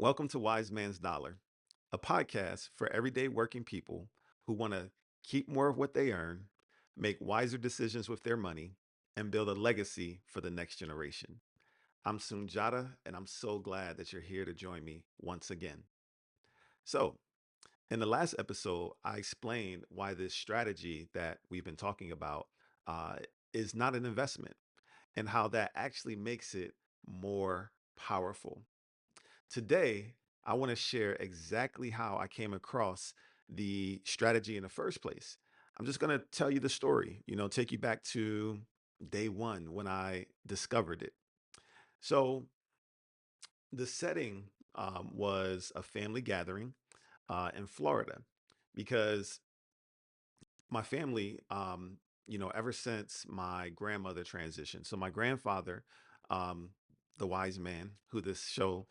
Welcome to Wise Man's Dollar, a podcast for everyday working people who want to keep more of what they earn, make wiser decisions with their money, and build a legacy for the next generation. I'm Sunjata, and I'm so glad that you're here to join me once again. So, in the last episode, I explained why this strategy that we've been talking about uh, is not an investment and how that actually makes it more powerful. Today, I want to share exactly how I came across the strategy in the first place. I'm just going to tell you the story, take you back to day one when I discovered it. So, the setting was a family gathering in Florida because my family, ever since my grandmother transitioned, so my grandfather, um, the wise man who this show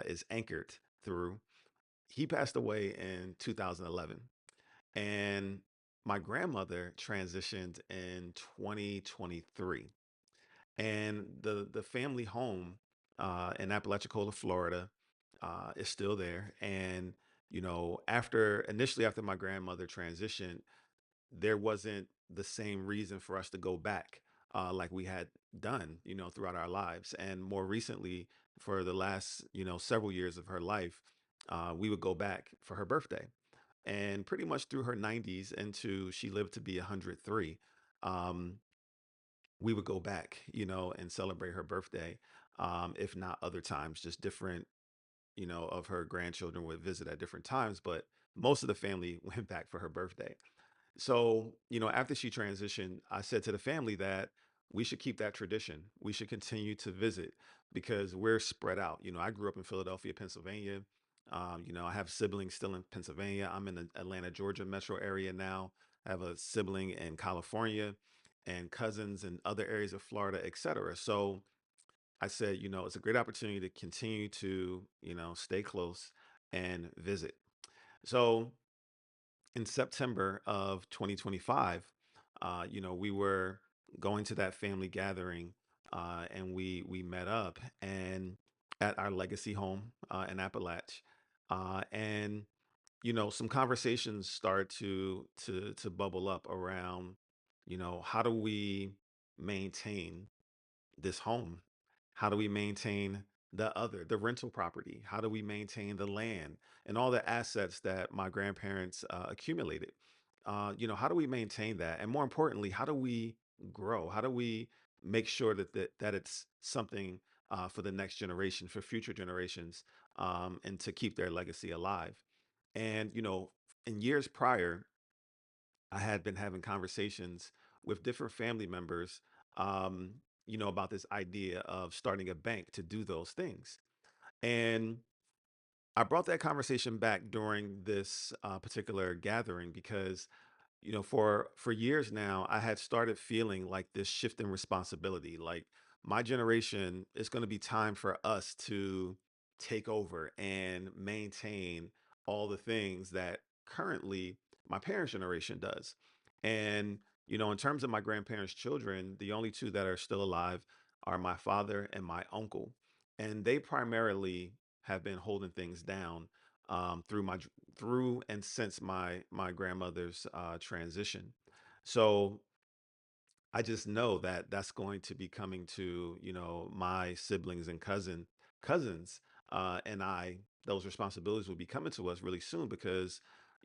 is anchored through, he passed away in 2011, and my grandmother transitioned in 2023. And the family home in Apalachicola, Florida, is still there. And after initially after my grandmother transitioned, there wasn't the same reason for us to go back like we had done, throughout our lives. And more recently, for the last, several years of her life, we would go back for her birthday. And pretty much through her 90s into she lived to be 103, um, we would go back, and celebrate her birthday. If not other times, just different, of her grandchildren would visit at different times, but most of the family went back for her birthday. So, after she transitioned, I said to the family that we should keep that tradition. We should continue to visit because we're spread out. I grew up in Philadelphia, Pennsylvania. I have siblings still in Pennsylvania. I'm in the Atlanta, Georgia metro area now. I have a sibling in California and cousins in other areas of Florida, et cetera. So I said, it's a great opportunity to continue to, stay close and visit. So in September of 2025, we were going to that family gathering, and we met up and at our legacy home in Appalach, and some conversations start to bubble up around, how do we maintain this home? How do we maintain the rental property? How do we maintain the land and all the assets that my grandparents accumulated? How do we maintain that? And more importantly, how do we grow? How do we make sure that it's something for the next generation, for future generations, and to keep their legacy alive? And, in years prior, I had been having conversations with different family members, um, about this idea of starting a bank to do those things. And I brought that conversation back during this particular gathering because for years now I had started feeling like this shift in responsibility, like my generation, it's going to be time for us to take over and maintain all the things that currently my parents generation does. And in terms of my grandparents children, the only two that are still alive are my father and my uncle, and they primarily have been holding things down through and since my grandmother's transition. So I just know that that's going to be coming to my siblings and cousins and I. Those responsibilities will be coming to us really soon because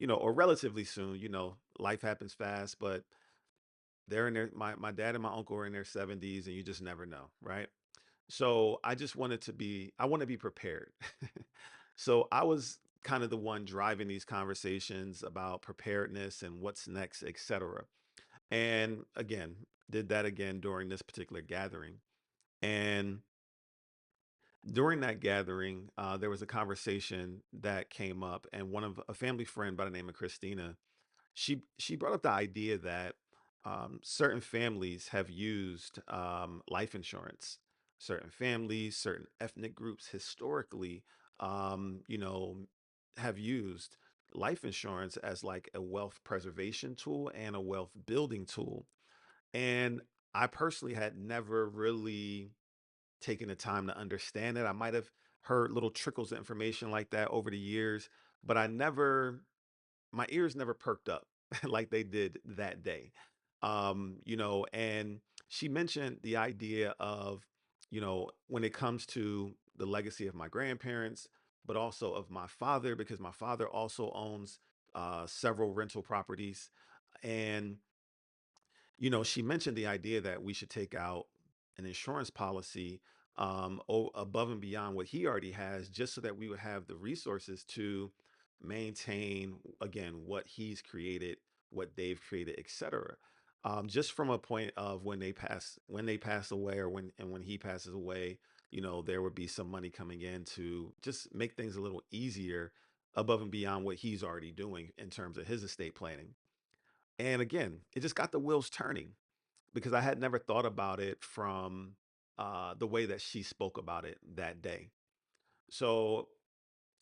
or relatively soon. Life happens fast, but they're in their my dad and my uncle are in their 70s, and you just never know, right? So I just wanted to be, I want to be prepared. So I was kind of the one driving these conversations about preparedness and what's next, et cetera. And again, did that again during this particular gathering. And during that gathering, there was a conversation that came up, and one of a family friend by the name of Christina, she brought up the idea that certain families have used life insurance. Certain families, certain ethnic groups historically, have used life insurance as like a wealth preservation tool and a wealth building tool. And I personally had never really taken the time to understand it. heard little trickles of information like that over the years, but my ears never perked up like they did that day. And she mentioned the idea of, when it comes to the legacy of my grandparents, but also of my father, because my father also owns several rental properties. And she mentioned the idea that we should take out an insurance policy above and beyond what he already has, just so that we would have the resources to maintain, again, what he's created, what they've created, etc. Just from a point of when they pass away, or when he passes away, there would be some money coming in to just make things a little easier above and beyond what he's already doing in terms of his estate planning. And again, it just got the wheels turning because I had never thought about it from the way that she spoke about it that day. So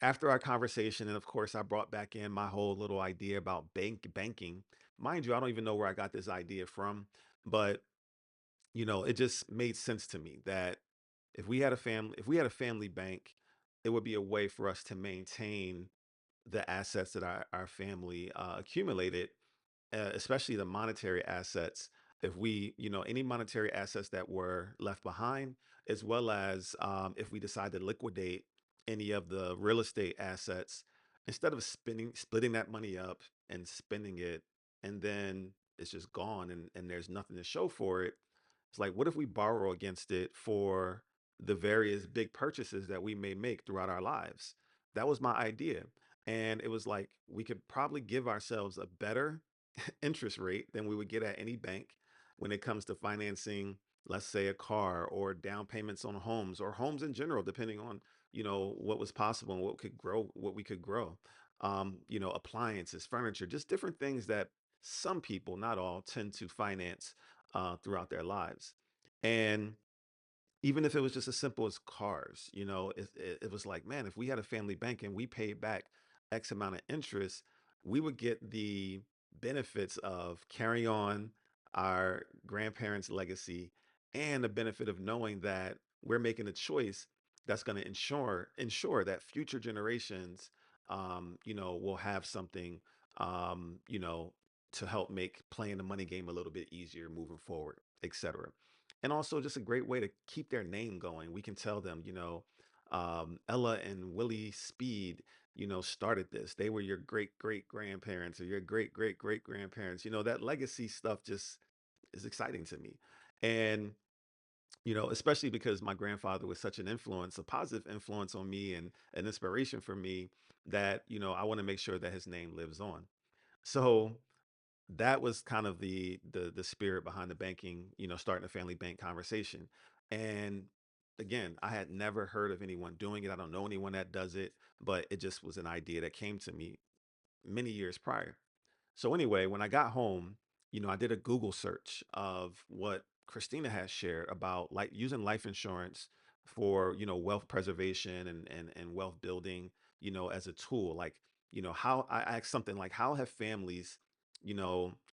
after our conversation, and of course, I brought back in my whole little idea about banking. Mind you, I don't even know where I got this idea from, but it just made sense to me that if we had a family bank, it would be a way for us to maintain the assets that our family accumulated, especially the monetary assets. If any monetary assets that were left behind, as well as if we decide to liquidate any of the real estate assets, instead of splitting that money up and spending it, and then it's just gone, and there's nothing to show for it. It's like, what if we borrow against it for the various big purchases that we may make throughout our lives? That was my idea. And it was like, we could probably give ourselves a better interest rate than we would get at any bank when it comes to financing, let's say, a car, or down payments on homes, or homes in general, depending on, what was possible and what we could grow. Appliances, furniture, just different things that some people, not all, tend to finance throughout their lives. And even if it was just as simple as cars, it was like, man, if we had a family bank and we paid back X amount of interest, we would get the benefits of carry on our grandparents' legacy, and the benefit of knowing that we're making a choice that's going to ensure that future generations, will have something, um, you know, to help make playing the money game a little bit easier moving forward, etc. And also just a great way to keep their name going. We can tell them, Ella and Willie Speed, started this. They were your great great grandparents, or your great great great grandparents. That legacy stuff just is exciting to me. And, especially because my grandfather was such an influence, a positive influence on me, and an inspiration for me, that, I want to make sure that his name lives on. So that was kind of the spirit behind the banking, starting a family bank conversation. And again, I had never heard of anyone doing it. I don't know anyone that does it, but it just was an idea that came to me many years prior. So anyway, when I got home, I did a Google search of what Christina has shared about, like, using life insurance for, wealth preservation and wealth building, as a tool. Like, how I asked something like, how have families,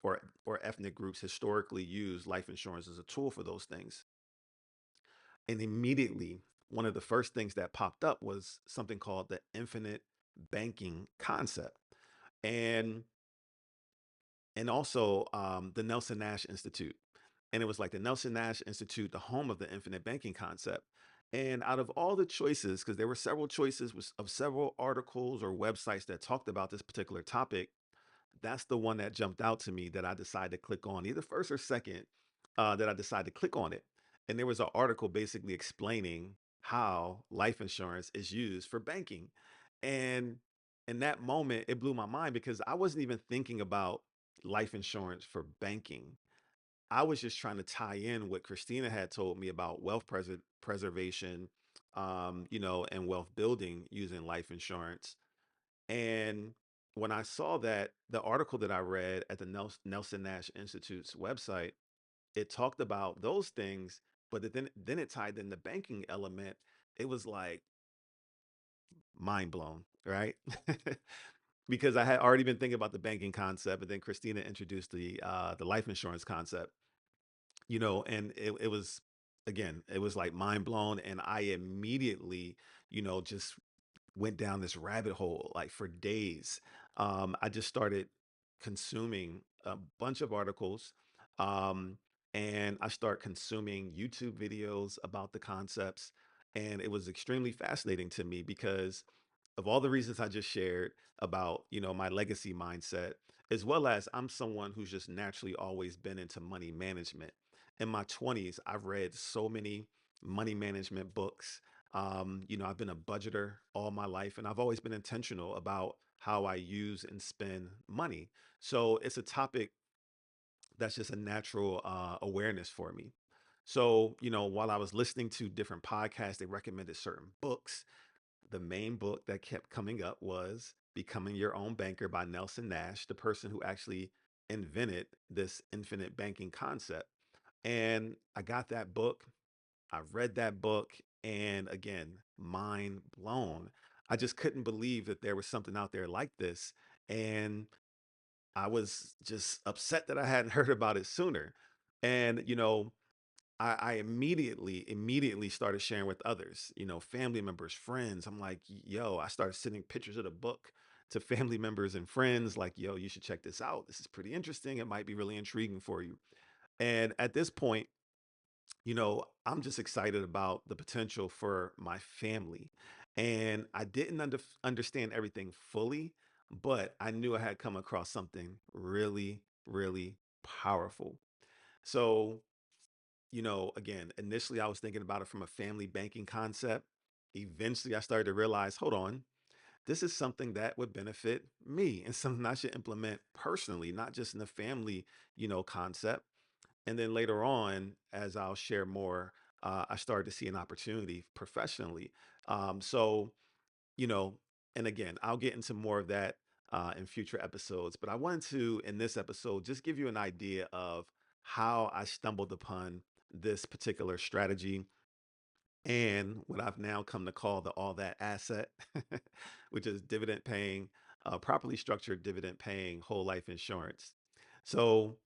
or ethnic groups historically used life insurance as a tool for those things? And immediately, one of the first things that popped up was something called the infinite banking concept. And also the Nelson Nash Institute. And it was like the Nelson Nash Institute, the home of the infinite banking concept. And out of all the choices, because there were several choices of several articles or websites that talked about this particular topic, that's the one that jumped out to me, that I decided to click on, either first or second, that I decided to click on it. And there was an article basically explaining how life insurance is used for banking. And in that moment, it blew my mind, because I wasn't even thinking about life insurance for banking. I was just trying to tie in what Christina had told me about wealth preservation, and wealth building using life insurance. And when I saw that, the article that I read at the Nelson Nash Institute's website, it talked about those things, but then it tied in the banking element. It was like mind blown, right? Because I had already been thinking about the banking concept, and then Christina introduced the life insurance concept, and it was again, it was like mind blown. And I immediately, just went down this rabbit hole like for days. I just started consuming a bunch of articles, um, and I start consuming YouTube videos about the concepts. And it was extremely fascinating to me because of all the reasons I just shared about, my legacy mindset, as well as I'm someone who's just naturally always been into money management. In my 20s, I've read so many money management books. I've been a budgeter all my life, and I've always been intentional about how I use and spend money. So it's a topic that's just a natural awareness for me. So, while I was listening to different podcasts, they recommended certain books. The main book that kept coming up was Becoming Your Own Banker by Nelson Nash, the person who actually invented this infinite banking concept. And I got that book, I read that book, and again, mind blown. I just couldn't believe that there was something out there like this. And I was just upset that I hadn't heard about it sooner. And, I immediately started sharing with others, family members, friends. I'm like, yo, I started sending pictures of the book to family members and friends, like, yo, you should check this out. This is pretty interesting. It might be really intriguing for you. And at this point, I'm just excited about the potential for my family. And I didn't understand everything fully, but I knew I had come across something really, really powerful. So, again, initially I was thinking about it from a family banking concept. Eventually I started to realize, hold on, this is something that would benefit me and something I should implement personally, not just in the family, concept. And then later on, as I'll share more, I started to see an opportunity professionally. So, you know, and again, I'll get into more of that in future episodes. But I wanted to, in this episode, just give you an idea of how I stumbled upon this particular strategy and what I've now come to call the all that asset, which is dividend paying, properly structured dividend paying whole life insurance. So,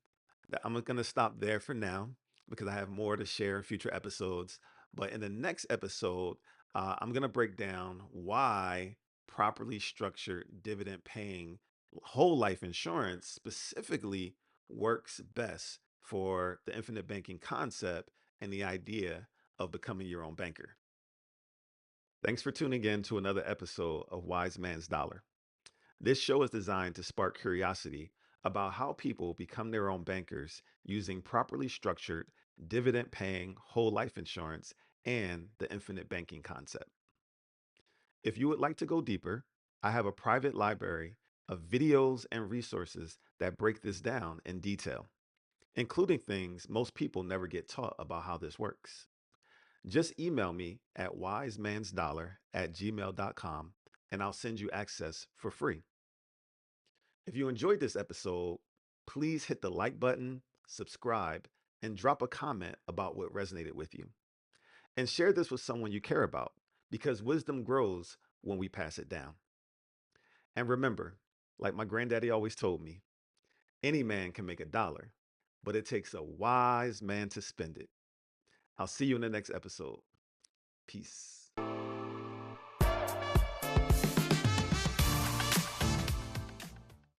I'm going to stop there for now because I have more to share in future episodes. But in the next episode, I'm going to break down why properly structured dividend paying whole life insurance specifically works best for the infinite banking concept and the idea of becoming your own banker. Thanks for tuning in to another episode of Wise Man's Dollar. This show is designed to spark curiosity about how people become their own bankers using properly structured, dividend paying whole life insurance and the infinite banking concept. If you would like to go deeper, I have a private library of videos and resources that break this down in detail, including things most people never get taught about how this works. Just email me at wisemansdollar@gmail.com and I'll send you access for free. If you enjoyed this episode, please hit the like button, subscribe, and drop a comment about what resonated with you. And share this with someone you care about because wisdom grows when we pass it down. And remember, like my granddaddy always told me, any man can make a dollar, but it takes a wise man to spend it. I'll see you in the next episode. Peace.